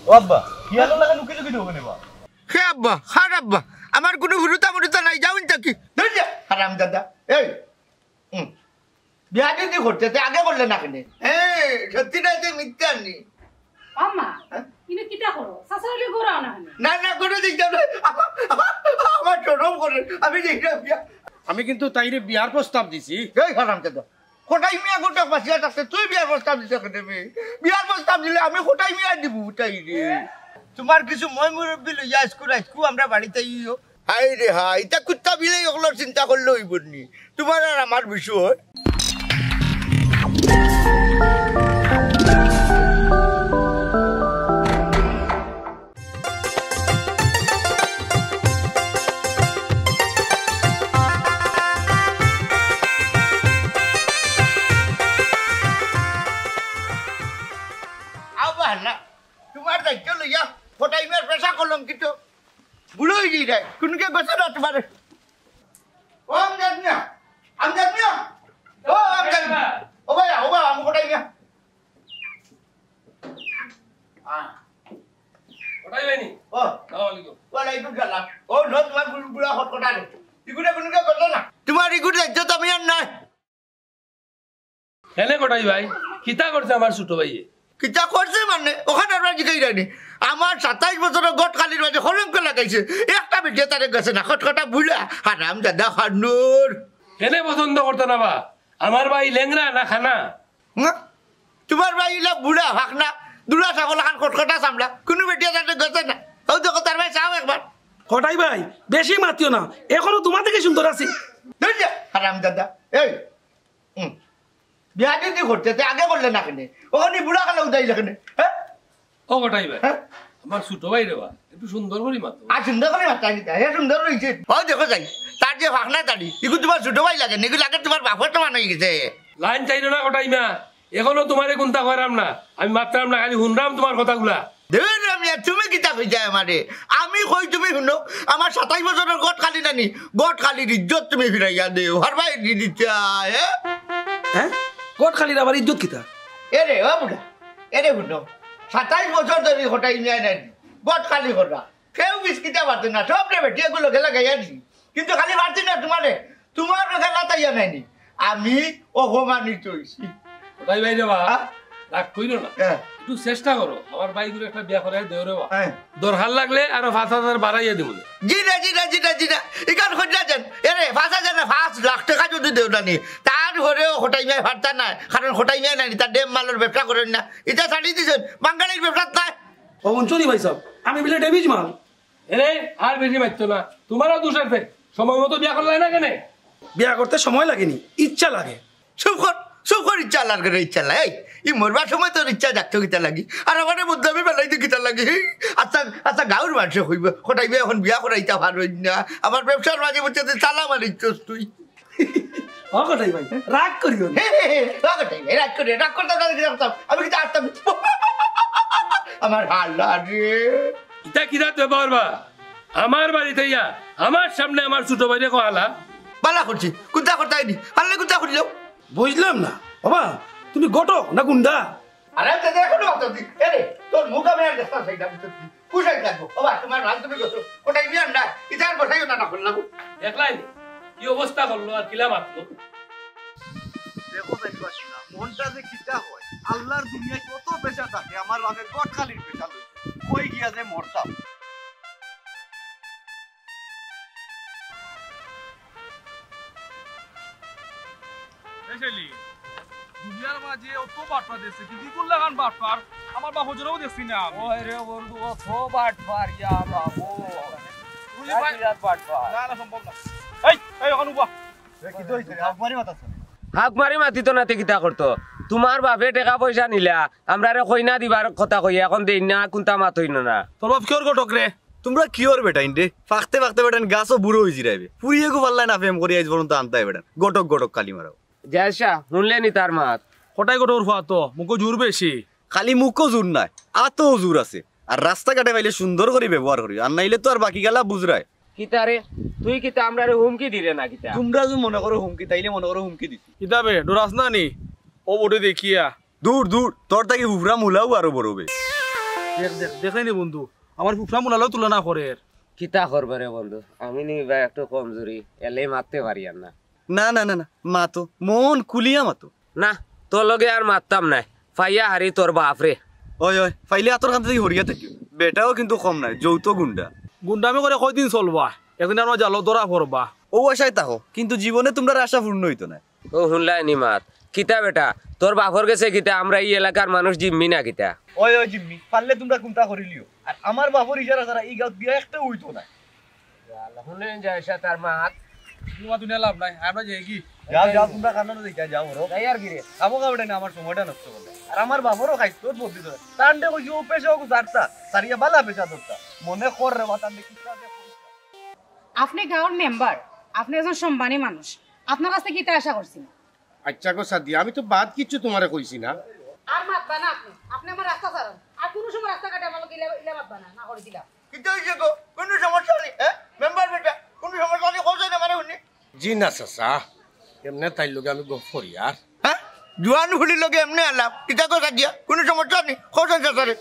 ও আব্বা কি আলো লাগা লুকি লুকি দেবো নেবা হে আব্বা হার আব্বা আমার কোনো ভুরুতা নাই যাবেন তাকি ধরলে হারাম দাদা এই বিয়া যদি করতে আগে করলে না কেন হ্যাঁ সত্যি না যে মিথ্যা নি আম্মা ইনি কিটা করো শাশুড়ি গোরাও না না না করে দিতে আমার চরম করে আমি দেখি বিয়া আমি কিন্তু তাইরে বিয়ার প্রস্তাব দিছি এই হারাম দাদা কোটাই মিয়া গোটা বাসিয়া থাকতে তুই বিয়ার প্রস্তাব দিতে দেবে বিয়ার প্রস্তাব দিলে আমি কোটাই মিয়া দিব তাই রে তোমার কিছু মই মুরব্বী লইয়া স্কু আমরা বাড়িতে ইও হাই রে হাই এটা কুত্তা বিলে ওগুলোর চিন্তা করলে হইব নি তোমার আর আমার বিষয় তোমার দায়িত্ব লইয়া ফটাই মেয়ের পেশা করলাম কিন্তু বুড়ো হয়ে যাই যায় কোনকে গেছে না তোমার ও আমি জানি না ও আমি জানি না ও ভাই আমি ফটাই মিয়া ওটাই বাইনি ও ওয়ালাইকুম সালাম ও নো তোমার বুড়া হটকটা রে ইগুড়ে কোনকে গেছে না তোমার ইগুড়ে দায়িত্ব তো আমি আর নাই এনে কোটাই ভাই কিতা করছে আমার ছোট ভাইয়ে কিতা করছে মানে ওখানে আমরা জিগাই রানি আমার 27 বছরের গট কালির মাঝে হলঙ্ক লাগাইছে একটা বেটিয়া তারে গেছে না খটখটা বুলা হারাম দাদা খানুর এনে পছন্দ করতে না বা আমার ভাই লেংরা না খানা তোমার ভাই ইলা বুড়া ভাগনা দুলা ছাগল খান খটখটা চামড়া কোনো বেটিয়া তারে গেছে না ও দেখো তার ভাই চাও একবার কটাই ভাই বেশি মাতিও না এখনো তোমার থেকে সুন্দর আছি হারাম দাদা এই বিয়া যদি করতে আগে করলে না কেন ওখানে বুড়া কালে উদাই কেন হ্যাঁ ও কোটাই ভাই আমার ছোট ভাই রে বা একটু সুন্দর করে মাতো আর সুন্দর করে মাতা নিতে হে সুন্দর রয়েছে ও দেখো যাই তার যে ভাগনা দাড়ি এগুলো তোমার ছোট ভাই লাগে এগুলো লাগে তোমার বাপর তো মান হয়ে গেছে লাইন চাইলো না কোটাই মা এখনো তোমারে কোনটা করাম না আমি মাত্রাম না খালি শুনরাম তোমার কথাগুলা তুমি কিতা হয়ে যায় আমারে আমি কই তুমি শুনো আমার 27 বছরের গট খালি নানি গট খালির ইজ্জত তুমি ফিরাইয়া দেও হার ভাই দি দিতে হ্যাঁ গট খালির আবার ইজ্জত কিতা এরে ও বুড়া এরে শুনো 27 বছর ধরে হটাই নিয়ে নেন গট খালি করবা কেউ বিস্কিটা পারতো না সব রে বেটি এগুলো গেলা গাইয়া দিছি কিন্তু খালি পারছি না তোমার গেলা তাইয়া নাইনি আমি অপমানিত হইছি কোটাই ভাই রে বা রাগ কইলো না একটু চেষ্টা করো আমার ভাইগুলো একটা বিয়া করাই দেও রে বা দরকার লাগলে আরো 5000 বাড়াইয়া দিব জিনা ইকান খোঁজা যান এরে 5000 না 5 লাখ টাকা যদি দেও নানি তার ঘরেও হটাই মিয়া ফারতা না কারণ হটাই মিয়া নানি তার ডেম মালের ব্যবসা করেন না এটা ছাড়ি দিছেন বাঙালির ব্যবসা নাই ও অঞ্চলি ভাই সব আমি বলে ডেভিজ মাল এরে আর বেশি মারতো না তোমারও দোষ আছে সময় মতো বিয়া করলে না কেন বিয়া করতে সময় লাগেনি ইচ্ছা লাগে সুখর ইচ্ছা লাগে ইচ্ছা লাগে এই মরবার সময় তোর ইচ্ছা যাচ্ছে কিতা লাগি আর আমার মধ্যে আমি বেলাইতে কিতা লাগে আচ্ছা গাঁর মানুষ হইব হটাইবে এখন বিয়া করাইতা ভালো না আমার ব্যবসার মাঝে বলছে চালা মারিচ্ছস তুই কটাই ভাই রাগ করিও রাগ করতে আমি কিন্তু আসতাম আমার হাল্লা রে ইটা কিরা ব্যবহার বা আমার বাড়িতে ইয়া আমার সামনে আমার ছোট ভাইরে কহালা বালা করছি কুন্তা করতে হয়নি পারলে কুন্তা করি যাও বুঝলাম না বাবা তুমি গটক না গুন্ডা আরে দাদা এখনো কথা দি এরে তোর মুখ আমি আর দেখতা সেইটা কুশাই লাগবো বাবা তোমার রাত তুমি গছো কোটাই মিয়া না ইতার বসাইও না করলাম দেখলাই কি অবস্থা করলো আর কিলা মারলো দেখো দেখবাস না মনটা যে কিটা হয় আল্লাহর দুনিয়ায় কত পেশা থাকে আমার বাপের গট খালির পেশা লইছে কই গিয়া যে মরতাম এসেলি দুনিয়ার মাঝে অত বাটপা দিচ্ছে কি বিকুল লাগান বাটপার আমার বাপ হজরাও দেখছি না ওই রে বন্ধু অত বাটপার ইয়া বাবু তুই ভাই রাত বাটপার না সম্ভব না এই ওখানে উবা কি দইছে আপমারি মাতাছ হাক মারি মাতি তো নাতে কিতা করতো তোমার বাপে টাকা পয়সা নিলা আমরা রে কইনা দিবার কথা কই এখন দেই না কোনটা মাত হইন না তোর বাপ কিওর গটক রে তোমরা কিওর বেটাইন রে ফাকতে বেটান গাছও বুড়ো হই জিরাইবে পুরিয়ে গো পাল্লাই না ফেম করি আজ পর্যন্ত আনতাই বেটান গটক কালি মারাও জয়সা শুনলেনি তার মাত কটাই গটর ফুয়া তো মুখো জোর বেশি খালি মুখও জোর নাই আতো জোর আছে আর রাস্তাঘাটে পাইলে সুন্দর করে ব্যবহার করি আর নাইলে তো আর বাকি গেলা বুঝরায় কিতা রে তুই কিতা আমরা রে হুমকি দিলে না কিতা তোমরা যে মনে করো হুমকি তাইলে মনে করো হুমকি দিছি কিতাবে ডরাস না নি ও বড় দেখিয়া দূর তোর থেকে উফরা মুলাও আরো বড়বে দেখলেনি বন্ধু আমার ফুফরা মুনালেও তুলনা করে কিতা করবে রে বন্ধু আমি নিবা একটু কমজোরি এলে মারতে পারি আর না না না না না মাতো মন কুলিয়া মাতো না তোর লগে আর মারতাম নাই ফাইয়া হারি তোর বাপ রে ওই ওই ফাইলে আতর কান থেকে হরিয়া থাকি বেটাও কিন্তু কম নাই যৌত গুন্ডা গুন্ডামি করে কয়দিন চলবা একদিন আমার জালো ধরা পড়বা ও আশায় তাহো কিন্তু জীবনে তোমরা আশা পূর্ণ হইতো না ও শুনলাই নি মাত কিতা বেটা তোর বাপর গেছে কিতা আমরা এই এলাকার মানুষ জিম্মি না কিতা ওই ওই জিম্মি পারলে তোমরা কোনটা করিলিও আর আমার বাপর ইশারা ছাড়া এই গাঁত বিয়া একটা হইতো না শুনলেন যাইসা তার মাত তোমার দুনিয়া লাভ নাই আমরা যে কি যাও যাও তোমরা কান্নানো দেখা যাও রো তাই আর কি রে খাবো খাবো না আমার সময়টা নষ্ট করবে আর আমার বাপরও খাইছ তোর বদলি ধরে তান্ডে কইছি ও পেশা ও সারতা সারিয়া বালা পেশা ধরতা মনে কর রে বাতান্ডে কিটা দে আপনি গাঁৱৰ মেম্বার আপনি একজন সম্মানী মানুষ আপনার কাছ থেকে কিতা আশা করছি আচ্ছা গো সাদিয়া আমি তো বাদ কিছু তোমারে কইছি না আর মাতবা না আপনি আপনি আমার রাস্তা ছাড়েন আর কোনো সময় রাস্তা কাটে আমার ইলা মাতবা না করে দিলাম কিতা হইছে গো কোন সমস্যা নেই মেম্বার বেটা কোন সমস্যা নেই কইছ না মানে উনি জি না চাচা এমনি তাই লগে আমি গপ করি আর জোয়ান হুলি লগে এমনি আলাপ কিতা কো সাদিয়া কোন সমস্যা নেই কইছ চাচারে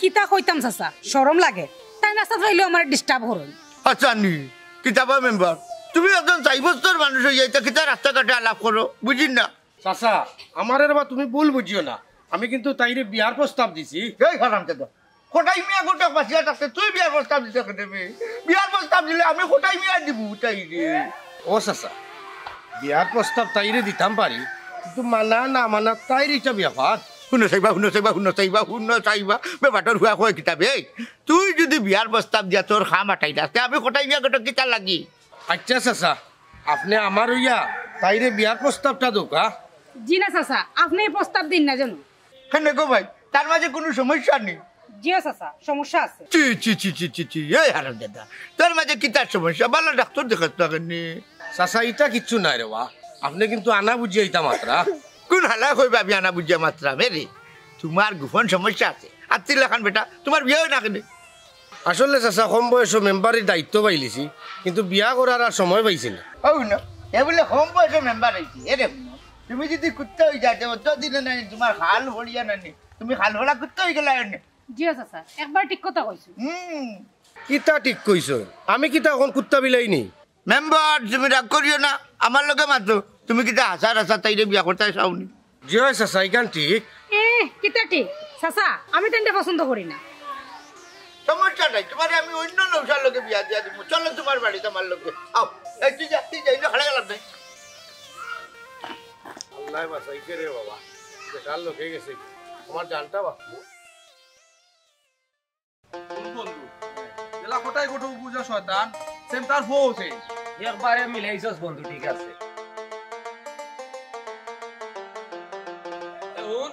কিতা কইতাম চাচা শরম লাগে তাই রাস্তা ফাইলেও আমার ডিস্টার্ব হরই আচ্ছা নি কিতাবা মেম্বার তুমি একজন 4 বছর মানুষ হয়ে যাইতা কিতা রাস্তাঘাটে আলাপ করো বুঝিন না চাচা আমার বা তুমি ভুল বুঝিও না আমি কিন্তু তাইরে বিয়ার প্রস্তাব দিছি এই হারাম দাদা কোটাই মিয়া গোটা বাসিয়া থাকতে তুই বিয়ার প্রস্তাব দিতে দেবে বিয়ার প্রস্তাব দিলে আমি কোটাই মিয়া দিব তাই রে ও চাচা বিয়ার প্রস্তাব তাইরে দিতাম পারি কিন্তু মানা না মানা তাইর এটা ব্যাপার শুনো চাইবা বেবাটোর হুয়া কয় কিতাবে তুই যদি বিয়ার প্রস্তাব দিয়া তোর খাম আটাই রাখতে আমি কোটাই মিয়া গোটা কিতা লাগি আচ্ছা চাচা আপনি আমার হইয়া তাইরে বিয়ার প্রস্তাবটা দোকা জি না চাচা আপনি এই প্রস্তাব দিন না জানো কেন গো ভাই তার মাঝে কোনো সমস্যা নেই জিও চাচা সমস্যা আছে চি চি চি চি চি চি এই হারাম দাদা তোর মাঝে কিতার সমস্যা ভালো ডাক্তার দেখাত না কেন চাচা এটা কিচ্ছু নাই রে বা আপনি কিন্তু আনা বুঝিয়ে ইতা মাত্রা কোন হালা কই ভাবি আনা বুঝিয়া মাত্রা মেরে তোমার গোপন সমস্যা আছে আর তিল খান বেটা তোমার বিয়ে হয় না কেন আসলে চাচা কম বয়স মেম্বারের দায়িত্ব পাইলিছি কিন্তু বিয়া করার আর সময় পাইছি না ও না এ বলে কম বয়সে মেম্বার হয়েছি এ দেখো তুমি যদি কুত্তা হয়ে যাতে অত দিনে নাই তোমার হাল হলিয়া নানি তুমি হাল হলা কুত্তা হয়ে গেলা এনে জিও চাচা একবার ঠিক কথা কইছো কিতা ঠিক কইছ আমি কিতা এখন কুত্তা বিলাই নি মেম্বার তুমি রাগ করিও না আমার লগে মাত্র তুমি কিতা হাসা রাসা তাইরে বিয়া করতে চাওনি জয় চাচা ইকান ঠিক কিতা ঠিক চাচা আমি তেনটা পছন্দ করি না সমস্যা নাই তোমার আমি অন্য নৌসার লোকে বিয়া দিয়া দিব চলো তোমার বাড়ি তোমার লোকে আও এই তুই যাই না খাড়া গেলাম নাই আল্লাহ বাঁচাইছে রে বাবা বেটার লোক হয়ে গেছে আমার জানটা বাঁচবো বন্ধু এলা কোটাই গোটো পূজা শয়তান সেম তার ফোছে একবারে মিলাইছস বন্ধু ঠিক আছে এখন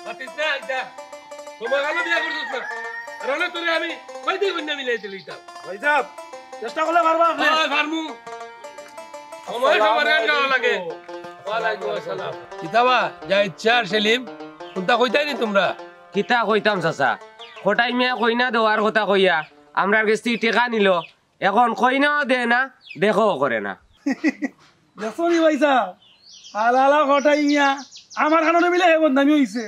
বাতিস না এটা তোমার গালো বিয়া করছিস না রানা তোরে আমি কই দিই বন্যা মিলাই দিলি তা ভাই সাহেব চেষ্টা করলে পারবা আপনি ওই ফার্মু সময় গাও লাগে ওয়ালাইকুম আসসালাম কিতাবা যা ইচ্ছা সেলিম কোনটা কইতাই নি তোমরা কিতা কইতাম চাচা কোটাই মিয়া কইনা দেওয়ার কথা কইয়া আমরার কাছে টেকা নিল এখন কইনাও দে না দেখো করে না দেখনি ভাই সাহেব আলালা ঘটাই মিয়া আমার কারণে মিলে হে বন্ধু হইছে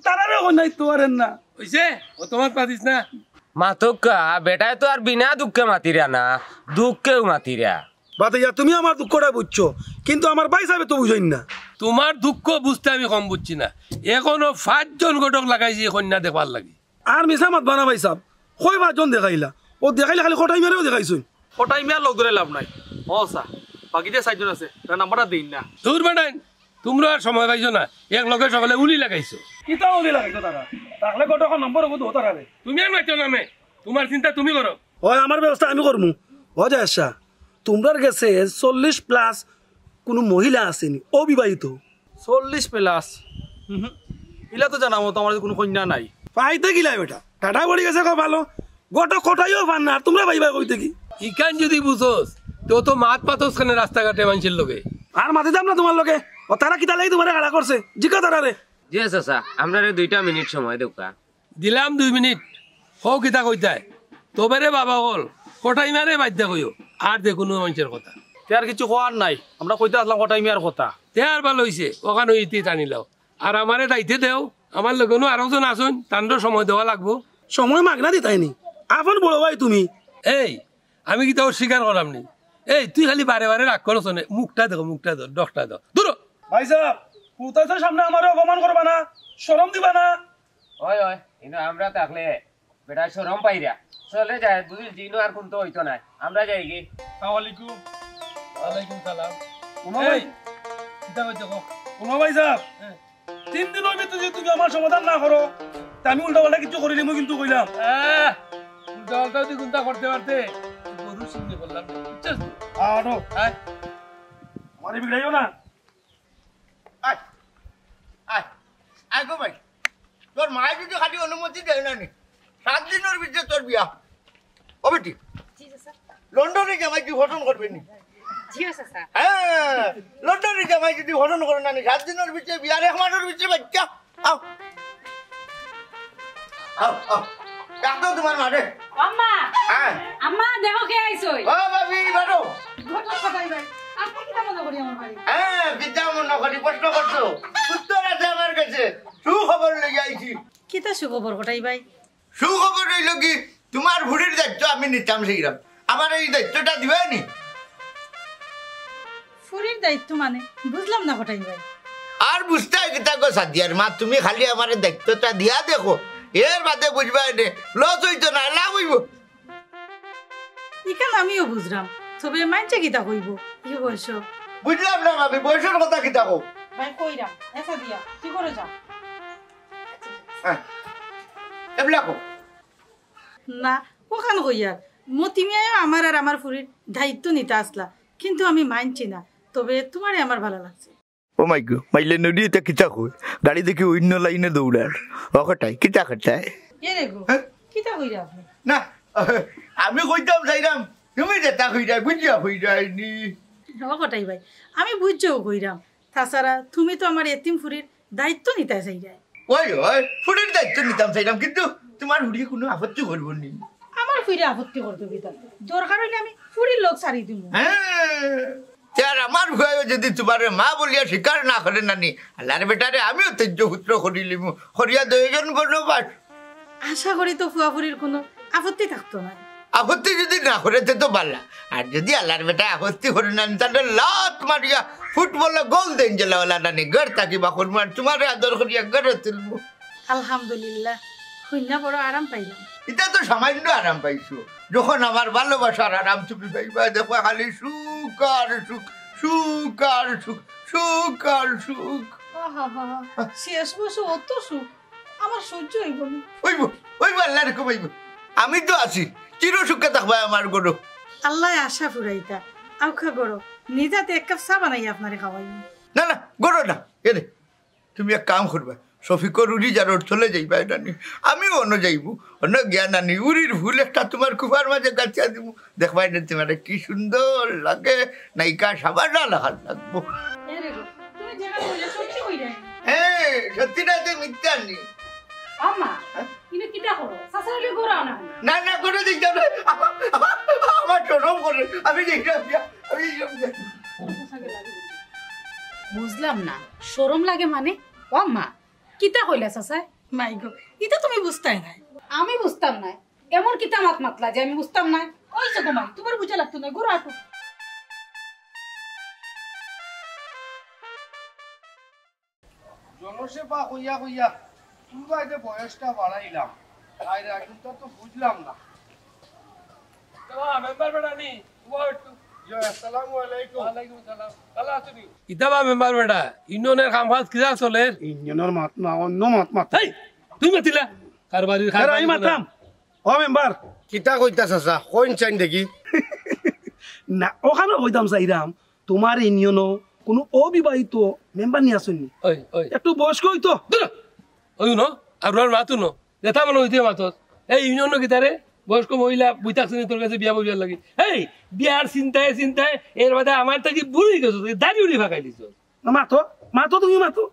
তারারে কোনাই তো পারেন না হইছে ও তোমার পাতিস না মাতকা বেটায় তো আর বিনা দুঃখে মাতিরা না দুঃখেও মাতিরা বাতাইয়া তুমি আমার দুঃখটা বুঝছো কিন্তু আমার ভাই সাহেব তো বুঝেন না তোমার দুঃখ বুঝতে আমি কম বুঝছি না এখনো 5 জন ঘটক লাগাইছি কন্যা দেখবার লাগি আর মিছা মাত বানা ভাই সাহেব কই 5 জন দেখাইলা ও দেখাইলে খালি কটাই মেরেও দেখাইছুন কোটাই মিয়া লোক ধরে লাভ নাই সা বাকি যে 4 জন আছে তার নাম্বারটা দেই না দূর বানাই তোমরা আর সময় পাইছো না এক লগে সকালে উলি লাগাইছো কিতাও দি লাগাইতো তারা তাহলে কত নম্বর হবো তো তারারে তুমি আর মাইছো নামে তোমার চিন্তা তুমি করো ওই আমার ব্যবস্থা আমি করমু ও যায়সা তোমরার গেছে 40 প্লাস কোনো মহিলা আসেনি অবিবাহিত 40 প্লাস ইলা তো জানামো তো আমার কোনো কন্যা নাই পাইতে গিলা বেটা টাটা পড়ে গেছে কো ভালো গোটা কোটাইও পান না তোমরা ভাই ভাই কইতে কি ইকান যদি বুঝোস তো মাত পাতোস কেন রাস্তাঘাটে মানুষের লোকে আর মাতি দাম না তোমার লোকে ও তারা কিতা লাগি তোমারে গাড়া করছে জিকা তারারে জি চাচা আমরা 2 মিনিট সময় দেউকা দিলাম 2 মিনিট হও কিতা কইতায় তবে বাবা হল কোটাই মারে বাধ্য কইও আর দেখুন মানুষের কথা তার কিছু হওয়ার নাই আমরা কইতে আসলাম কোটাই মিয়ার কথা তে আর ভালো হইছে ওখানে ইতি টানিলাও আর আমারে দাইতে দেও আমার লগনো আরো জন আসুন তান্ডর সময় দেওয়া লাগবো। সময় মাগনা দিতাইনি আপন বড় ভাই তুমি। এই আমি কি তাও স্বীকার করলাম নি? এই তুই খালি বারে বারে রাগ করছ না, মুখটা দেখো, মুখটা দাও, ডকটা দাও দূর। ভাই সাহেব পুতাসের সামনে আমার অপমান করবা না, শরম দিবা না। ওই ওই কিন্তু আমরা থাকলে বেটা শরম পাইরা চলে যায় দুই দিনও আর কোন তো হইতো না। আমরা যাই কি? আসসালামু আলাইকুম। ওয়ালাইকুম সালাম। এই কিতা কইতে কো কোনো ভাই সাহেব 3 দিনের ভিতরে যদি তুমি আমার সমাধান না করো তা আমি উল্টা পাল্টা কিছু করি নিমু কিন্তু কইলাম। উল্টা তুই গুন্তা করতে পারতে গরু শুনতে বললাম না, বুঝছিস? আনো আয় আমারে বিগড়াইও না। আয় আয় আয় গো ভাই, তোর মায়ের যদি খালি অনুমতি দেয় না নি 7 দিনের ভিতরে তোর বিয়া ও বেটি। লন্ডনে জামাই কি ঘটন করবে নি? হ্যাঁ লন্ডনে জামাই যদি ঘটন করে না নি 7 দিনের ভিতরে বিয়ার 1 মাসের ভিতরে বাচ্চা। আও আও আও ডাক্তার তোমার মারে। আম্মা হ্যাঁ আম্মা দেখো কে আইছই। ও বাবি বাড়ো। ঘটক কথাই ভাই আপনি কি মনে করি আমার বাড়ি? হ্যাঁ বিদ্যা মনে করি প্রশ্ন করছো, উত্তর আছে আমার কাছে। সুখবর লই আইছি। কিতা সুখবর ঘটাই ভাই? সুখবর হইল কি, তোমার ভুড়ির দায়িত্ব আমি নিতাম সেইরাম, আমার এই দায়িত্বটা দিবে নি? ফুরির দায়িত্ব মানে বুঝলাম না ঘটাই ভাই। আর বুঝতে গীতা গো সাদিয়ার মা, তুমি খালি আমার দায়িত্বটা দিয়া দেখো, এর বাদে বুঝবা এনে লস হইতো না লাভ হইব। ইকান আমিও বুঝলাম, তবে মাইনছে কিতা কইব কি বয়স? বুঝলাম না ভাবি, বয়সের কথা কিতা কো ভাই কইরাম এসা দিয়া কি করে যাও এবলা কো না ওখান কইয়ার মতি মিয়া আমার আর আমার ফুরির দায়িত্ব নিতে আসলা, কিন্তু আমি মানছি না। তবে তোমারে আমার ভালো লাগছে। ও মাই গো, মাইলে নদী এটা কিতা কই, গাড়ি দেখি অন্য লাইনে দৌড়ার অকটাই কিতা করতাই। এ রে গো কিতা কইরা আপনি? না আমি কইতাম চাইরাম, তুমি যেটা কইরা বুঝিয়া কইরাইনি। অকটাই ভাই আমি বুঝছেও কইরাম, তাছাড়া তুমি তো আমার এতিম ফুরির দায়িত্ব নিতে চাইরা। ওই ওই ফুড়ির দায়িত্ব নিতাম চাইলাম, কিন্তু তোমার হুড়ি কোনো আপত্তি করবো নি। আমার ফুইরে আপত্তি করতে বিতা দরকার হইলে আমি ফুরির লোক সারি দিব। হ্যাঁ আমার ভয় যদি তোমার মা বলিয়া স্বীকার না করে নানি, আল্লাহর বেটারে আমিও তেজ্যপুত্র করিলিম, করিয়া 2 জন বর্ণবাস। আশা করি তো ফুয়াফুরির কোনো আপত্তি থাকতো না। আপত্তি যদি না করে তো পারলা, আর যদি আল্লাহর বেটা আপত্তি করে নানি তাহলে লাত মারিয়া ফুটবলে গোল দেন জেলাওয়ালা নানি ঘর থাকি বা করমার তোমার আদর করিয়া ঘরে তুলবো। আলহামদুলিল্লাহ হইনা বড় আরাম পাইলাম। এটা তো সামান্য আরাম পাইছো, যখন আমার ভালোবাসার আরাম তুমি পাইবা দেখো খালি সুখ আর সুখ, সুখ আর সুখ, সুখ আর সুখ। শেষ বসে অত সুখ আমার সহ্য হইব না। হইব হইব আল্লাহ রেখো হইব, আমি তো আছি চির সুখে থাকবা আমার গরু। আল্লাহ আশা ফুরাইতা আউখা গরো নিজাতে 1 কাপ চা বানাই আপনারে খাওয়াই। না না গরু না, এরে তুমি এক কাম করবা, শফিকর উড়ি যার চলে যাইবা নানি, আমিও অন্য যাইব, অন্য গিয়া নানি উড়ির ফুল একটা তোমার কুফার মাঝে গাছিয়া দিব, দেখবা এটা তোমার কি সুন্দর লাগে, নাইকা সাবানা লাগার লাগবো। হ্যাঁ সত্যি না তো মিথ্যা নি। না না করে দিক আমার শরম করে, আমি বুঝলাম না শরম লাগে মানে? ও মা কিতা কইলা চাচাই? মাই গো এটা তুমি বুঝতাই নাই। আমি বুঝতাম না এমন কিতা মাত মাতলা যে আমি বুঝতাম না? ওইছে তোমার তোমার বুঝা লাগতো না গোরা আটো। জনসেবা কইয়া কইয়া তুই যে বয়সটা বাড়াইলাম, তাই এখন তো বুঝলাম না। মেম্বার বেটা নি আসসালামু আলাইকুম। ওয়ালাইকুম সালাম। ভালো আছো নি? ইতাবা মেম্বার বেটা ইউনিয়নের কাম কাজ কিরা চলে? ইঞ্জিনিয়ার মাত না অন্য মাত মাত। এই তুই মাতিলা কারবারি আরে আমি মাতাম ও মেম্বার। কিতা কইতাছ চাচা, কোন চাইন দেখি? না ওখানে কইতাম চাইরাম তোমার ইউনিয়নও কোনো অবিবাহিত মেম্বার নিয়ে আসেননি? ওই ওই একটু বয়স্ক হইতো। ওই ন আর মাতু ন যেটা মনে হইতে মাতত এই ইউনিয়ন গীতারে বয়স্ক মহিলা বুঝাচ্ছেন তোর কাছে বিয়া বইবার লাগে। এই বিয়ার চিন্তায় চিন্তায় এর বাদে আমার তাকে বুড়ি গেছো, দাড়ি উড়ি ফাঁকাই দিছ। মাতো মাতো তুমি মাতো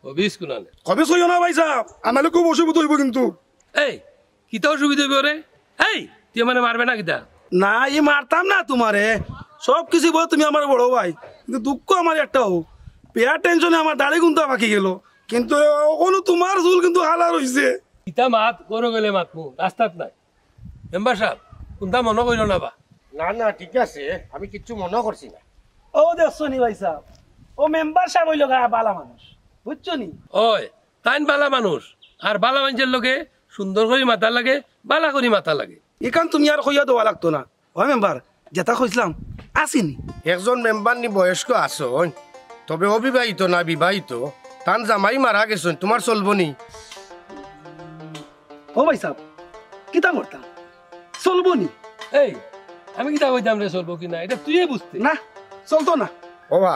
কবিস কোনানে কবে কইও না ভাই সাহেব, আমালে খুব অসুবিধা হইব কিন্তু। এই কিতা অসুবিধা হইব রে? এই তুই মানে মারবে না কিতা? না ই মারতাম না তোমারে, সব কিছু বল তুমি আমার বড় ভাই, কিন্তু দুঃখ আমার একটাও পেয়ার টেনশনে আমার দাড়ি গুনতা বাকি গেল। কিন্তু ওখানে তোমার চুল কিন্তু হালার হইছে। ইতা মাত করো গেলে মাতমু রাস্তাত নাই। মেম্বার সাহেব কোনটা মনে করিল না বা? না না ঠিক আছে, আমি কিচ্ছু মনে করছি না। ও দেখছো নি ভাই সাহেব, ও মেম্বার সাহেব হইল বালা মানুষ, বুঝছো নি? ওই তাইন বালা মানুষ, আর বালা মানুষের লোকে সুন্দর করে মাথা লাগে, বালা করে মাথা লাগে। এখান তুমি আর কইয়া দেওয়া লাগতো না। হয় মেম্বার, যেটা কইছিলাম আসিনি। একজন মেম্বার নি বয়স্ক আছো, তবে অবিবাহিত না বিবাহিত, তান জামাই মারা গেছেন, তোমার চলবো নি? ও ভাই সাহেব কিতা করতাম, চলবো নি? এই আমি কিতা কইতাম রে চলবো কিনা, এটা তুই বুঝতে না চলতো না। ওবা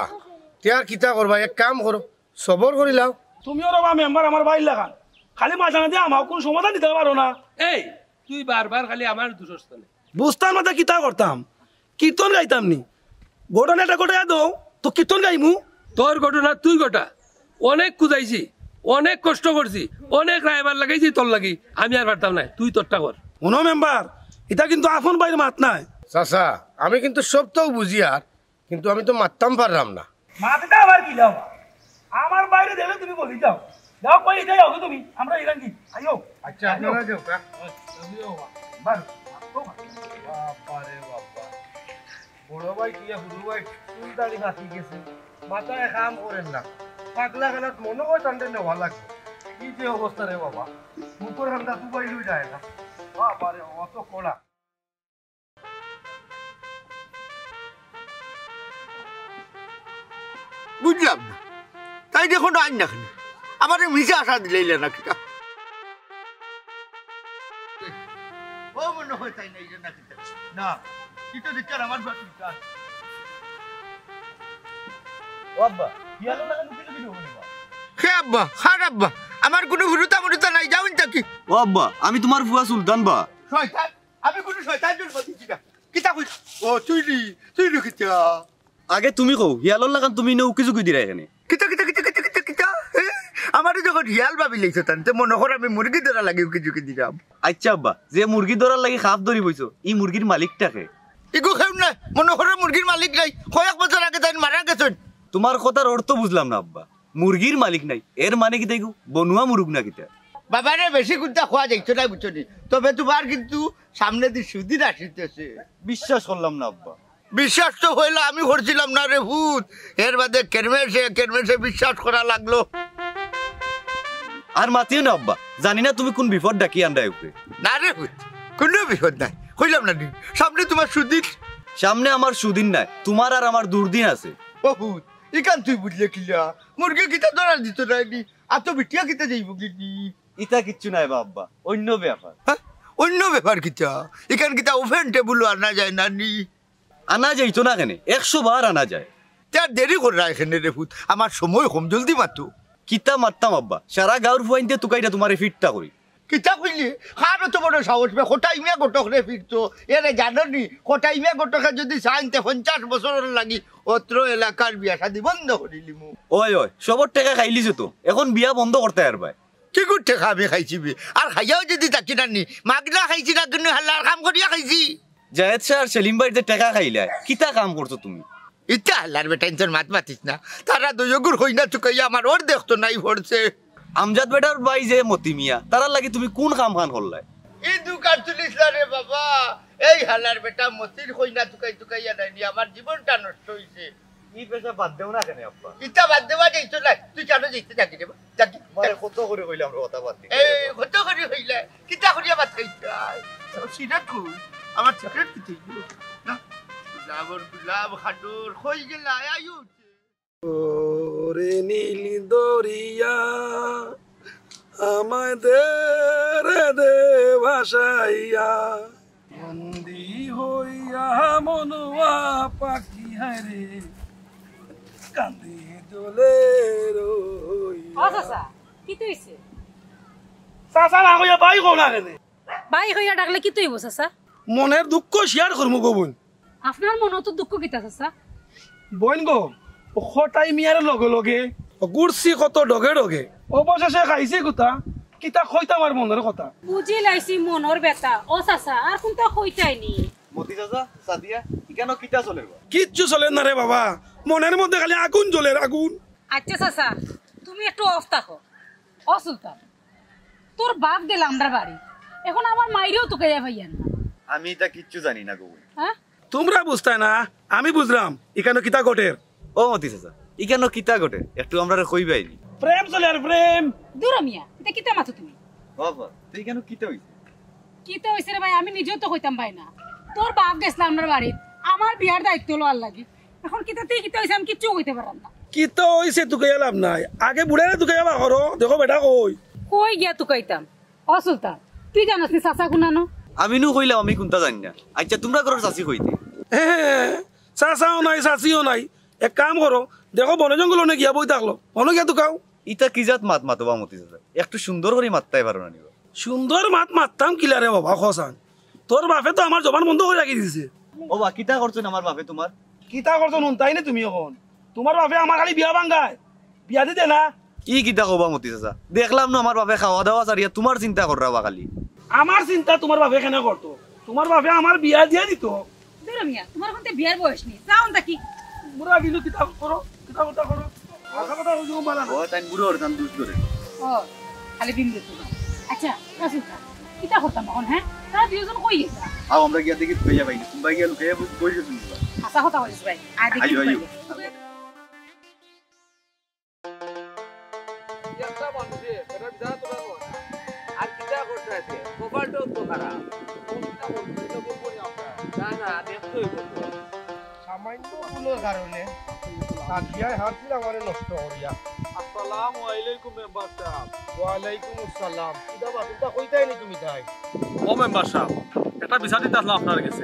তিয়ার কিতা করবা, এক কাম করো, সবর করি লাও। তুমিও রবা মেম্বার আমার বাইর লাগান, খালি মাঝে মাঝে আমার কোন সমাধান দিতে পারো না। এই তুই বারবার খালি আমার দুঃস্থানে বুঝতাম না কিতা করতাম, কীর্তন গাইতাম নি। ঘটনাটা ঘটাইয়া দাও তো কীর্তন গাইমু। তোর ঘটনা তুই ঘটা, অনেক খুঁজাইছি, অনেক কষ্ট করছি, অনেক রায়বার লাগাইছি তোর লাগি, আমি আর পারতাম না, তুই তোরটা কর। শোনো মেম্বার, এটা কিন্তু আপন বাইর মাত নাই। চাচা আমি কিন্তু সব তো বুঝি, আর কিন্তু আমি তো মারতাম পারলাম না। মাতটা আবার কি লাও, আমার বাইরে দেখলে তুমি বলি যাও, যাও কই এটাই হবে তুমি, আমরা এখান কি আইও। আচ্ছা আপনারা যাও কা। বাবারে বাবা, বড় ভাই কি হুড়ু ভাই চুল দাড়ি বাকি গেছে, মাথায় কাম করেন না, পাগলা খেলাত মনে হয় টানতে নেওয়া লাগবে। কি যে অবস্থা রে বাবা, মুখের ঠান্ডা দুবাই লই যায় না। বাবারে অত কলা। বুঝলাম না, তাই দেখুন আইন না কেন আমার মিশে আশা দিলে না কিতা? ও মনে হয় তাই নাই না কিতা না, কিতো দিচ্ছার আমার বাচ্চা আব্বা ইয়ালো লাগা নুকি নুকি হবনি বা। হে আব্বা, খার আব্বা, আমার কোনো হুরুতা মুরুতা নাই, যাবেন তাকি। ও আব্বা আমি তোমার ফুয়া সুলতান বা। শয়তান, আমি কোনো শয়তান জন্য বলছি না। কিতা কই? ও তুই কিতা? আগে তুমি কও ইয়ালো লাগান তুমি নে উকি জুকি দিরা এখানে। কিতা কিতা কিতা কিতা কিতা কিতা আমার যখন হিয়াল ভাবি লাইছো তানতে মনে কর আমি মুরগি ধরা লাগে উকি ঝুঁকি দিলাম। আচ্ছা আব্বা, যে মুরগি ধরার লাগি খাপ ধরি বইছো, ই মুরগির মালিকটাকে? ইগো খেউ না, মনে কর মুরগির মালিক নাই, কয়েক বছর আগে তাই মারা গেছেন। তোমার কথার অর্থ বুঝলাম না আব্বা, মুরগির মালিক নাই এর মানে কি দেখো বনুয়া মুরগ না কিতা? বাবারে বেশি কুন্তা খোয়া যাইছো না বুঝছো নি, তবে তোমার কিন্তু সামনে দিয়ে সুদিন আসিতেছে। বিশ্বাস করলাম না আব্বা। বিশ্বাস তো হইলো, আমি করছিলাম না রে ভূত, এর বাদে কেরমেশে বিশ্বাস করা লাগলো। আর মাতিও না আব্বা, জানি না তুমি কোন বিপদ ডাকি আন্ডায় উপরে। না রে ভূত, কোনো বিপদ নাই, হইলাম না নি, সামনে তোমার সুদিন। সামনে আমার সুদিন নাই, তোমার আর আমার দুর্দিন আছে। ও ভূত, ইকান তুই বুঝলে কিলা, মুরগি কিতা ধরা দিত নাইনি, আর তো বিটিয়া কিতা যাইব কি? ইতা কিচ্ছু নাই বাব্বা, অন্য ব্যাপার। হ্যাঁ, অন্য ব্যাপার কিতা? ইকান কিতা ওভেন টেবুল আনা যায় না নি? আনা যাইতো না কেন, 100 বার আনা যায়। তার দেরি করে এখানে রে ভূত, আমার সময় কম, জলদি মাতো। কিতা মারতাম আব্বা, সারা গাঁর ফুয়াইনতে তুকাইটা তোমারে ফিটটা করি। কিতা কইলি? খানো তো বড় সাহস পে, কোটাই মিয়া গোটক রে ফিরতো, এরে জানো নি কোটাই মিয়া গোটকে যদি সাইনতে 50 বছরের লাগি অত্র এলাকার বিয়া শাদি বন্ধ করিলি মু। ওই সবর টাকা খাইলিছো তো, এখন বিয়া বন্ধ করতে আর ভাই। কি করতে খাবি খাইছি বি, আর খাইয়াও যদি তাকি নানি মাগনা খাইছি না, কিন্তু হাল্লার কাম করিয়া খাইছি। জায়েদ শাহ আর সেলিম ভাইতে টাকা খাইলা, কিতা কাম করছো তুমি? ইটা হাল্লার বেটা ইনজন মাত মাতিস না, তারা দুজগুর হই না চুকাইয়া আমার ওর দেখতো নাই পড়ছে। আমজাদ বেটার ভাই যে মতি মিয়া, তারার লাগি তুমি কোন কাম খান করলাই? এই দোকান তুলিস না রে বাবা, এই হাল্লার বেটা মতির হই না চুকাইয়া নাইনি, আমার জীবনটা নষ্ট হইছে। এই পেশা বাদ দেও না কেন আব্বা? ইটা বাদ দেওয়া যাইতো না, তুই কেন যাইতে থাকি রে যাকি? কত করে কইলাম কথা বাদ দি। এই কত করে হইলে কিতা করিয়া বাদ খাইতাই? সিরাত কই আমার সিগারেট পিতে না, গুলাব খাডুর হই গেল আয়ু। ওরে নীল দরিয়া আমাদের দে ভাসাইয়া, বন্দি হইয়া মনুয়া পাখি হারে কান্দি দোলে ও চাচা কি তৈছে? চাচা না কইয়া বাই কও না কেন? বাই হইয়া ডাকলে কি তৈব চাচা? মনের দুঃখ শেয়ার করবো গো বোন। আপনার মনে তো দুঃখ কিতা চাচা? বোন গো, ওটাই মিয়ার লগে লগে গুড়ছি কত ডগে ডগে, অবশেষে খাইছে কোথা কিতা কইতা আমার মনের কথা। বুঝি লাইছি মনের বেতা। ও চাচা আর কোনটা কইতাইনি? মতি চাচা সাদিয়া কেন কিতা চলে? কিচ্ছু চলে না রে বাবা, মনের মধ্যে খালি আগুন জ্বলে আগুন। আচ্ছা চাচা তুমি একটু অফ থাকো, ও সুলতান তোর বাপ গেল আমরা বাড়ি এখন আমার মাইরেও তোকে ভাইয়ান না আমি এটা কিচ্ছু জানি না গো হ্যাঁ তোমরা বুঝতাই না আমি বুঝলাম এখানে কিতা ঘটের ও মতি চাচা ইখানো কিতা ঘটে একটু আমরা কইবাইনি প্রেম চলে আর প্রেম দূর মিয়া এটা কিতা মাথো তুমি বাবা তুই কেন কিতা হইছে কিতা হইছে রে ভাই আমি নিজেও তো কইতাম ভাই না তোর বাপ গেছিল আমরা বাড়ি আমার বিয়ার দায়িত্ব লওয়ার লাগে এখন কিতা তুই কিতা হইছে আমি কিচ্ছু কইতে পারলাম না কিতা হইছে তুকে লাভ নাই আগে বুড়ারে তুকে যাবা করো দেখো বেটা কই কই গিয়া তুই কইতাম ও সুলতান তুই জানাস নি চাচা গুনানো আমি নু কইলাম আমি কোনটা জানি না আচ্ছা তোমরা ঘরের চাচি কইতে চাচাও নাই চাচিও নাই এক কাম করো দেখো বনে জঙ্গল অনেক গিয়া বই থাকলো অনেক গিয়া তো কাও ইটা কি জাত মাত মাতবা মতি চাচা একটু সুন্দর করে মাততাই পারো না নিবা সুন্দর মাত মারতাম কিলারে বাবা খসান তোর বাপে তো আমার জবান বন্ধ করে রাখি দিছে ও বা কিতা করছেন আমার বাপে তোমার কিতা করছো নুন তাই না তুমি এখন তোমার বাপে আমার খালি বিয়া ভাঙ্গায় বিয়া দিতে না কি কিতা কবা মতি চাচা দেখলাম না আমার বাপে খাওয়া দাওয়া সারিয়া তোমার চিন্তা কররা খালি আমার চিন্তা তোমার বাপে কেন করতো তোমার বাপে আমার বিয়া দিয়ে দিত দূর মিয়া তোমার এখন বিয়ার বয়স নেই যাও নাকি বুড়া কিন্তু কিতা করো কিতা কথা করো আশা কথা হইছে বালা ও তাই বুড়ো ওর কান দুষ করে ও খালি বিন্দু তুমি আচ্ছা ও সুলতান কিতা করতাম এখন হ্যাঁ তারা দুইজন কই গেছে আও আমরা গিয়া দেখি তুই যাবাই তোমরা গিয়া লুকাইয়া বই গেছো আশা কথা হইছে ভাই আর দেখি আইও আইও একটা মানুষে এটা যা তোরা আর কিটা করতে আছে মোবাইলটাও তো খারাপ কোনটা বলতে তো বলবো না না দেখতেই বলবো সামান্য কোনো কারণে কাজিয়ায় হাত দিলে আমার নষ্ট করিয়া আসসালামু আলাইকুম মেম্বার সাহেব ওয়ালাইকুম আসসালাম কিটা বাতুটা কইতাই নি তুমি তাই ও মেম্বার সাহেব এটা বিচার দিতে আসলাম আপনার কাছে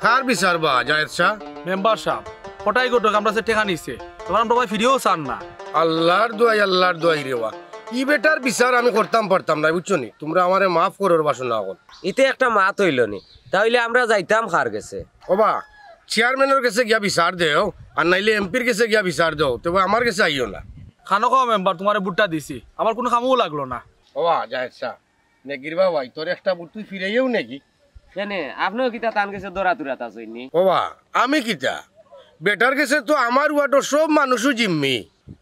কার বিচার বা জায়েদ শাহ মেম্বার সাহেব হঠাৎ গোটক আমরা সে টেকা নিছে তোমার আমরা ভাই ফিরিয়েও চান না আল্লাহর দোয়াই রেওয়া ই বেটার বিচার আমি করতাম পারতাম না বুঝছো নি তোমরা আমারে মাফ করোর বাসনা এখন ইতে একটা মাত হইল নি তাহলে আমরা যাইতাম খার গেছে ওবা চেয়ারম্যানের কাছে গিয়া বিচার দেও আর নাইলে এমপির কাছে গিয়া বিচার দেও তবে আমার কাছে আইও না খানো খাওয়া মেম্বার তোমার বুটটা দিছি আমার কোনো কামও লাগলো না ওবা জায়েদ শাহ নেগির বাবাই তোর একটা বুট তুই ফিরাইও নাকি কেনে আপনিও কিতা তান গেছে দৌড়া তুরা তা চইনি ওবা আমি কিতা বেটার কাছে তো আমার ওয়ার্ডর সব মানুষও জিম্মি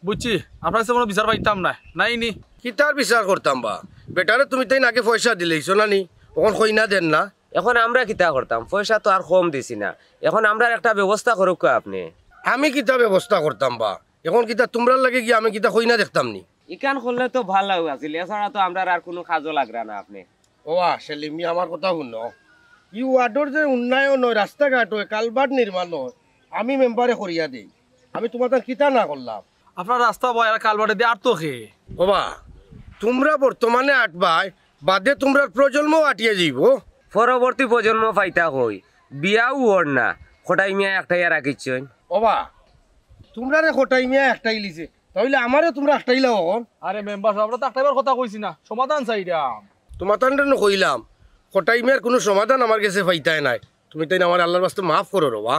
বুঝছি আপনার কাছে কোনো বিচার পাইতাম না নাই নি কিতার বিচার করতাম বা বেটারে তুমি তাই নাকি পয়সা দিলেইছো না নি ওখান কই না দেন না এখন আমরা কিতা করতাম পয়সা তো আর কম দিছি না এখন আমরা একটা ব্যবস্থা করুক কো আপনি আমি কিতা ব্যবস্থা করতাম বা এখন কিতা তোমরা লাগে গিয়ে আমি কিতা কই না দেখতাম নি ইকান করলে তো ভালো আছিল এছাড়া তো আমরা আর কোনো কাজও লাগরা না আপনি ওয়া সেলিমি আমার কথা শুনো ই ওয়ার্ডর যে উন্নয়ন হয় রাস্তাঘাট হয় কালভার্ট নির্মাণ হয় আমি মেম্বারে করিয়া দেই আমি তোমার তার কিতা না করলাম আপনার রাস্তা বয় আর কালবাটে দিয়ে আর তো খে ওবা তোমরা বর্তমানে আটবাই বাদে তোমরা প্রজন্ম আটিয়ে যাইব পরবর্তী প্রজন্ম পাইতা হই বিয়াও ওর না খোটাই মিয়া একটাই রাখিছেন ওবা তোমরা রে খোটাই মিয়া একটাই লিছে তাহলে আমারও তোমরা একটাই লাও এখন আরে মেম্বার সাহেব আমরা তো একটাবার কথা কইছি না সমাধান চাইরাম তোমার তান্ডে কইলাম খোটাই মিয়ার কোনো সমাধান আমার কাছে পাইতাই নাই তুমি তাই আমার আল্লাহর বাস্তে মাফ করো রবা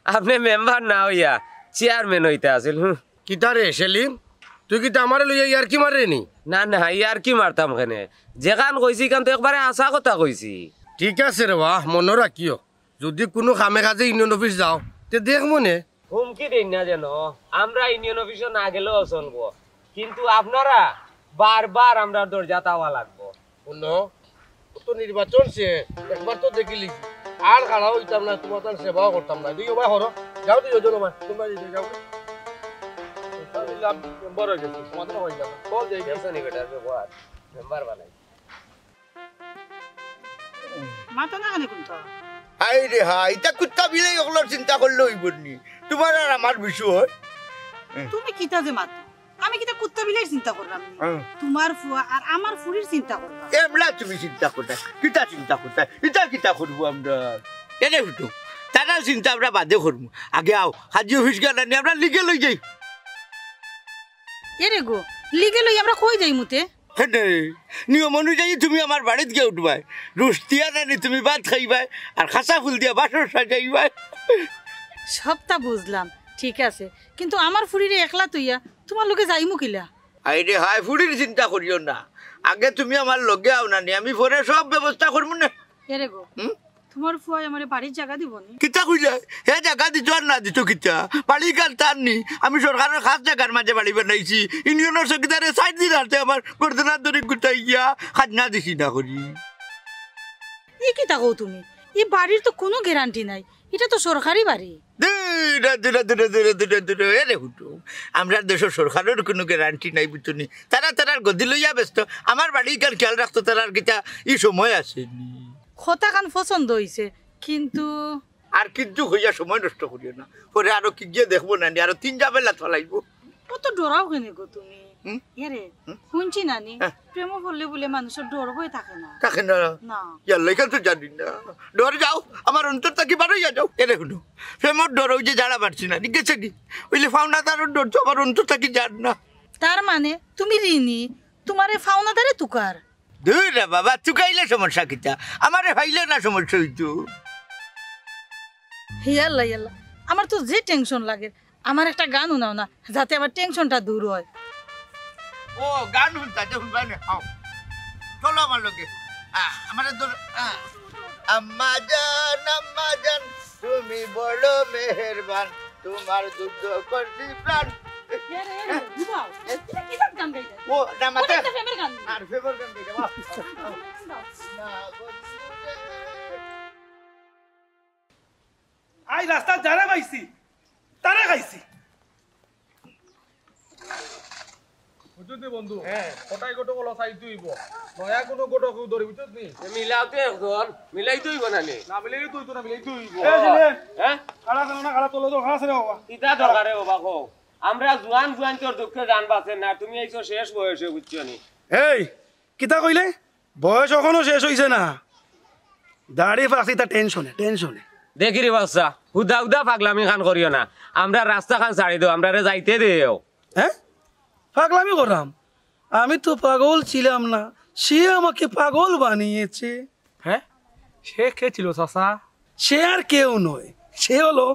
আপনি মেম্বার না হইয়া চেয়ারম্যান হইতে আছিল কিতা রে সেলিম তুই কিতা আমারে লইয়া ইয়ার কি মারে নি না না ইয়ার কি মারতাম কেনে যেখান কইছি কান তো একবারে আশা কথা কইছি ঠিক আছে রে বাহ মনে রাখিও যদি কোনো কামে কাজে ইউনিয়ন অফিস যাও তে দেখ মনে হুমকি দিন না যেন আমরা ইউনিয়ন অফিসে না গেলেও চলবো কিন্তু আপনারা বারবার আমরা দরজা তাওয়া লাগবো শুনো তো নির্বাচন সে একবার তো দেখিলি আর খাড়াও হইতাম না তোমার তার সেবাও করতাম না দিও ভাই হরো যাও দিও জন ভাই তোমরা যাও মেম্বার হয়ে গেছে সমাধান হয়ে যাবে বল যাই গেছে নি বেটার ব্যবহার মেম্বার বানাই মাথা না কানে কোনটা হাই রে হাই তা কুত্তা বিলাই ওগুলোর চিন্তা করলে হইব নি তোমার আর আমার বিষয় তুমি কিতা যে মাত আমি কিতা কুত্তা বিলাই চিন্তা করলাম তোমার ফুয়া আর আমার ফুরির চিন্তা করলাম এমলা তুমি চিন্তা করতে কিতা চিন্তা করতে ইটা কিতা করবো আমরা এনে হইতো তারা চিন্তা আমরা বাদে করবো আগে আও হাজি অফিস গেলে আমরা লিগে লই যাই এরে গো লিগে লই আমরা কই যাই মুতে নিয়ম অনুযায়ী তুমি আমার বাড়িতে গিয়ে উঠবাই রুস্তিয়া নানি তুমি ভাত খাইবাই আর খাসা ফুল দিয়া বাসর সাজাইবাই সবটা বুঝলাম ঠিক আছে কিন্তু আমার ফুরিরে একলা তুইয়া তোমার লোকে যাইমু কিলা আইরে হাই ফুড়ির চিন্তা করিও না আগে তুমি আমার লগে আও নানি আমি পরে সব ব্যবস্থা করবো না এরে গো তোমার ফুয়াই আমার বাড়ির জায়গা দিবনি কিতা কইলা হে জায়গা দিছো আর না দিছো কিতা বাড়ি কাল তার নি আমি সরকারের খাস জায়গার মাঝে বাড়ি বানাইছি ইউনিয়নের চকিদারে সাইড দিন হাতে আমার গর্দনার ধরে গুটাই গিয়া খাজনা দিছি না করি ই কিতা কও তুমি এই বাড়ির তো কোনো গ্যারান্টি নাই এটা তো সরকারি বাড়ি আমরা দেশের সরকারের কোনো গ্যারান্টি নাই বুঝনি তারার গদি লইয়া ব্যস্ত আমার বাড়ি কাল খেয়াল রাখতো তারার কিতা এই সময় আসেনি কথা কান পছন্দ হইছে কিন্তু আর কিন্তু হইয়া সময় নষ্ট করিও না পরে আরো কি গিয়ে দেখবো না আরো 3 বেলা চলাইবো কত ডরাও কেনে গো তুমি এরে শুনছি নানি প্রেম বললে বলে মানুষের ডর হয়ে থাকে না থাকে না না ইয়াল্লাই কাল তো জানি না ডর যাও আমার অন্তর থাকি বারোইয়া যাও এরে শুনো প্রেমর ডর ওই যে যারা পারছি না গেছে কি ওইলে ফাউনা তার ডর তো আমার অন্তর থাকি জান না তার মানে তুমি ঋণী তোমারে ফাউনাদারে তুকার দূর রে বাবা চুকাইলে সমস্যা কিতা আমারে ভাইলে না সমস্যা হইতো ইয়াল্লা ইয়াল্লা আমার তো যে টেনশন লাগে আমার একটা গান শোনাও না যাতে আমার টেনশনটা দূর হয় ও গান শুনতা যে শুনবা না আও চলো আমার লগে আমার দূর আম্মা জান তুমি বড় মেহেরবান তোমার দুধ করছি প্রাণ ও না মাতে আর ফেভার গান গাইতে বাহ আই রাস্তা যারা পাইছি তারা খাইছি বুঝলি বন্ধু কোটাই গোটো কলো চাই তুইব নয়া কোনো গোটো কেউ ধরি বুঝলি মিলাওতে একজন মিলাই তুইব না নি না মিলাই তুই তো না মিলাই তুইব হ্যাঁ কালা না কালা তোলো তো খাস রে বাবা ইটা দরকারে বাবা কো আমরা জুয়ান তোর দুঃখে জান বাঁচে না তুমি এইসব শেষ বয়সে বুঝছো নি এই কিতা কইলে বয়স এখনো শেষ হইছে না দাড়ি ফাঁসি তা টেনশনে দেখি রে বাচ্চা হুদা পাগলামি খান করিও না আমরা রাস্তা খান ছাড়ি দেও আমরা যাইতে দেও হ্যাঁ পাগলামি করলাম আমি তো পাগল ছিলাম না সে আমাকে পাগল বানিয়েছে হ্যাঁ সে কে ছিল চাচা সে আর কেউ নয় সে হলো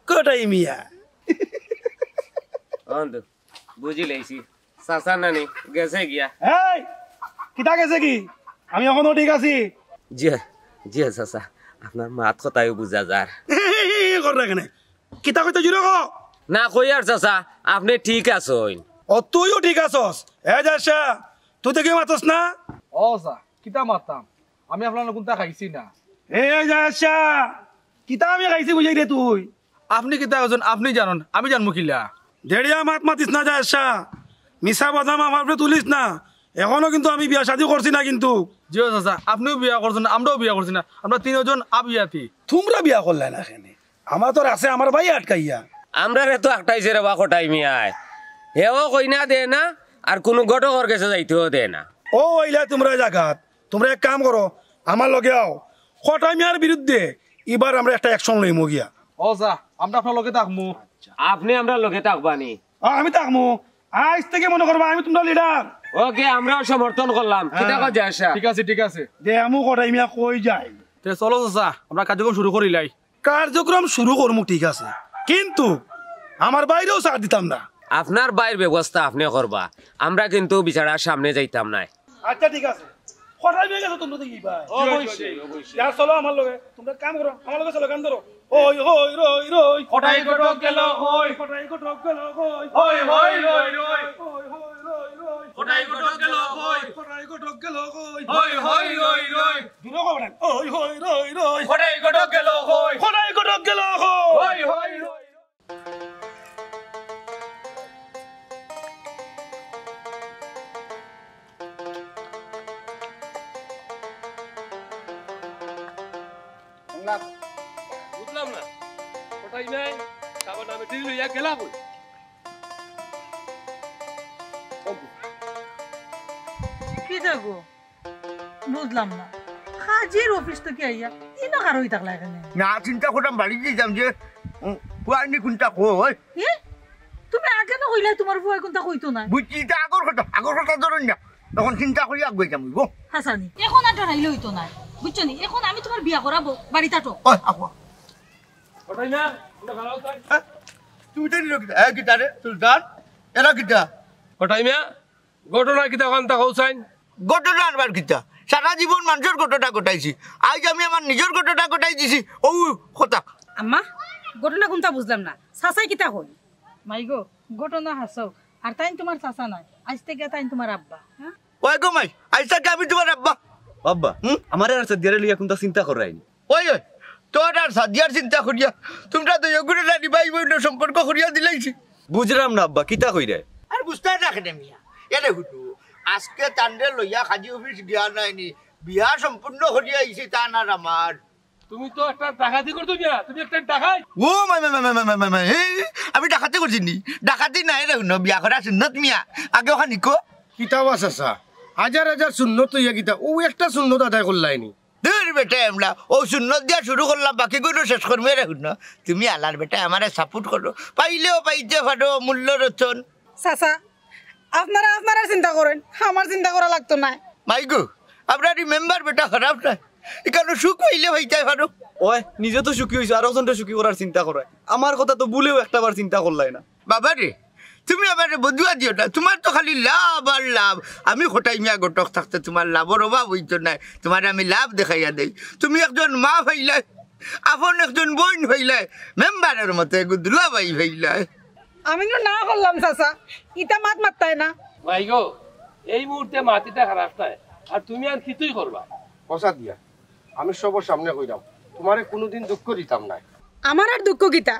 গোটাই মিয়া অন্ধ বুঝি লেছি চাচা নানি গেছে গিয়া এই কিতা গেছে কি আমি এখনো ঠিক আছি জি জি চাচা আপনার মাত কথাই বুঝা যার কর না কেন কিতা কইতে জুড়ে ক না কই আর চাচা আপনি ঠিক আছেন ও তুইও ঠিক আছস এ যাসা তুই তো কি মাতস না ও সা কিতা মারতাম আমি আপনার কোনটা খাইছি না এ যাসা কিতা আমি খাইছি বুঝাই রে তুই আপনি কিতা একজন আপনি জানেন আমি জানবো কিলা জেডিয়া মাত মাতিস না যাসা মিছা বাদাম আমার উপরে তুলিস না এখনো কিন্তু আমি বিয়া শাদি করছি না কিন্তু জিও চাচা আপনিও বিয়া করছেন না আমরাও বিয়া করছি না আমরা তিনজন আবিয়াতি তোমরা বিয়া করলে না কেন আমার তো আছে আমার ভাই আটকাইয়া আমরা রে তো একটাইছে রে বা কোটাই মিয়ায় হেও কই না দে না আর কোনো গটকর কাছে যাইতেও দে না ও ওইলা তোমরা জাগাত তোমরা এক কাম করো আমার লগে আও কটাই মিয়ার বিরুদ্ধে এবার আমরা একটা অ্যাকশন লইমু গিয়া ও যা আমরা আপনার লগে থাকবো আপনি আমরা লগে থাকবানি আমি থাকমু আজ থেকে মনে করবা আমি তোমরা লিডার ওকে আমরাও সমর্থন করলাম কিতা কই যাসা ঠিক আছে দে আমু কটাই মিয়া কই যায় তে চলো চাচা আমরা কার্যক্রম শুরু করিলাই কার্যক্রম শুরু করমু ঠিক আছে কিন্তু আমার বাইরেও সাথ দিতাম না আপনার বাইর ব্যবস্থা আপনি করবা আমরা কিন্তু বিচারার সামনে যাইতাম না আচ্ছা ঠিক আছে কটাই মিয়া গেছো তোমরা দেখি ভাই অবশ্যই ইয়ার চলো আমার লগে তোমরা কাম করো আমার লগে চলো গান ধরো ওই হই রই রই কটাই গটক গেল হই কটাই গটক গেল হই হই হই হই হই ওই হই রই রই কটাই গটক গেল হই কটাই গটক গেল হই হই হই হই হই দূর কর না ওই হই রই রই কটাই গটক গেল হই কটাই গটক গেল হই হই হই হই বুঝলাম না কোটাই নাই তারপর আমি ঠিক লইয়া গেলাম কি দেখো বুঝলাম না কাজের অফিস থেকে আইয়া ইনো কার হই থাকলা এখানে না চিন্তা করতাম বাড়ি যাম যে কুয়ানি কোনটা কই এ তুমি আগে না কইলা তোমার বুয়া কোনটা কইতো না বুঝছি তা আগর কথা ধরুন না তখন চিন্তা করি আগুয়ে যাম গো হাসানি এখন আর ডরাইলে হইতো না বুঝছো নি এখন আমি তোমার বিয়া করাবো বাড়িতে তো ওই আপা কোটাই না আমরা ভালো থাক তুই তো নিলো কিটা কিটা রে সুলতান এরা কিটা কোটাই মিয়া ঘটনা কিতা কোনটা কইছাইন ঘটনা আনবার কিটা সারা জীবন মানুষের ঘটনা ঘটাইছি আজ আমি আমার নিজের ঘটনা ঘটাই দিছি ও কথা আম্মা ঘটনা কোনটা বুঝলাম না চাচাই কিতা হল মাইগো ঘটনা হাসো আর তাই তোমার চাচা নাই আজ থেকে তাই তোমার আব্বা হ্যাঁ ওই গো মাই আজ থেকে আমি তোমার আব্বা আব্বা আমার আর সাদিয়ারে লিয়া কোনটা চিন্তা করাইনি ওই ওই তোর আর সাদিয়ার চিন্তা করিয়া তোমরা তো এগুলো রানি ভাই বোন সম্পর্ক করিয়া দিলাইছি বুঝলাম না আব্বা কিতা কইরে আর বুঝতে রাখে না মিয়া এরে হুটু আজকে তান্ডে লইয়া খাজি অফিস গিয়া নাইনি বিয়া সম্পূর্ণ করিয়া আইছি তা না আমার তুমি তো একটা ডাকাতি করতো বিয়া তুমি একটা ডাকাই ও মাই আমি ডাকাতি করছি নি ডাকাতি নাই রে হুন বিয়া করা সুন্নত মিয়া আগে ওখানে কো কিতাবা চাচা হাজার হাজার সুন্নত ইয়া কিতা ও একটা সুন্নত আদায় করলাইনি দূর বেটা আমরা ও সুন্নত দিয়া শুরু করলাম বাকি কোনো শেষ করবে রে হুন তুমি আলার বেটা আমারে সাপোর্ট করো পাইলেও পাইতে পারো মূল্য রচন চাচা আপনারা আপনারা চিন্তা করেন আমার চিন্তা করা লাগতো না মাইগো আমরা রিমেম্বার বেটা খারাপ না এখানে সুখ পাইলে হইতে পারো ওই নিজে তো সুখী হইছো আর ওজনটা সুখী করার চিন্তা করায় আমার কথা তো ভুলেও একটাবার চিন্তা করলাই না বাবা রে তুমি আমারে বদুয়া দিও না তোমার তো খালি লাভ আর লাভ আমি খোটাই মিয়া গটক থাকতে তোমার লাভের অভাব হইতো না তোমার আমি লাভ দেখাইয়া দেই তুমি একজন মা ভাইলাই আপন একজন বোন ভাইলাই মেম্বারের মতে গুদুয়া ভাই ভাইলাই আমি না করলাম চাচা ইটা মাত মারতাই না ভাই গো এই মুহূর্তে মাটিটা খারাপ নাই আর তুমি আর কিছুই করবা পয়সা দিয়া আমি সবার সামনে কইরাম তোমারে কোনোদিন দুঃখ দিতাম না আমার আর দুঃখ কিতা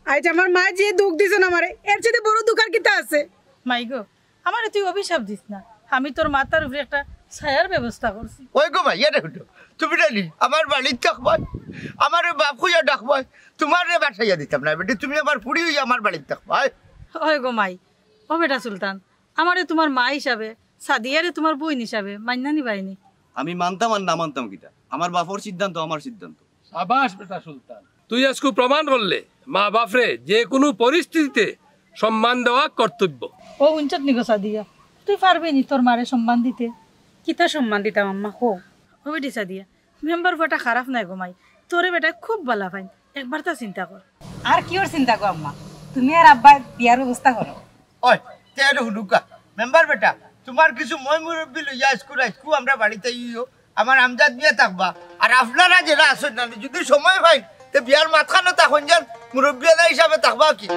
আজ আমার মা যে দুঃখ দিছেন আমারে এর চেয়ে বড় দুঃখ আর কিতা আছে মাইগো আমারে তুই অভিশাপ দিস না আমি তোর মাথার উপরে একটা ছায়ার ব্যবস্থা করছি ওই গো ভাই এটা হুটো তুমি জানি আমার বাড়ির থাকবাই আমার বাপ খুঁজা ডাকবাই তোমার রে বাসাইয়া দিতাম না বেটি তুমি আমার পুরি হইয়া আমার বাড়ির থাকবাই ওই গো মাই ও বেটা সুলতান আমারে তোমার মা হিসাবে সাদিয়ারে তোমার বোন হিসাবে মান্না নিবাইনি আমি মানতাম আর না মানতাম কিতা আমার বাপর সিদ্ধান্ত আমার সিদ্ধান্ত সাবাস বেটা সুলতান তুই আজকে প্রমাণ করলে মা বাপরে যে কোনো পরিস্থিতিতে সম্মান দেওয়া কর্তব্য ও উঞ্চত নিগো সাদিয়া তুই পারবি নি তোর মারে সম্মান দিতে কিতা সম্মান দিতাম আম্মা হো ও বেটি সাদিয়া মেম্বার বেটা খারাপ নাই গো মাই তোরে বেটা খুব ভালো পাইন একবার তা চিন্তা কর আর কি ওর চিন্তা গো আম্মা তুমি আর আব্বা বিয়ার ব্যবস্থা করো ওই তেরে হুডুকা মেম্বার বেটা তোমার কিছু মই মুরব্বী লইয়া স্কুল আইসকু আমরা বাড়িতে ইও আমার আমজাদ নিয়ে থাকবা আর আপনারা যারা আসেন না যদি সময় পাই তে বিয়ার মাথানো তখন যান মুরব্বী হিসাবে থাকবা কি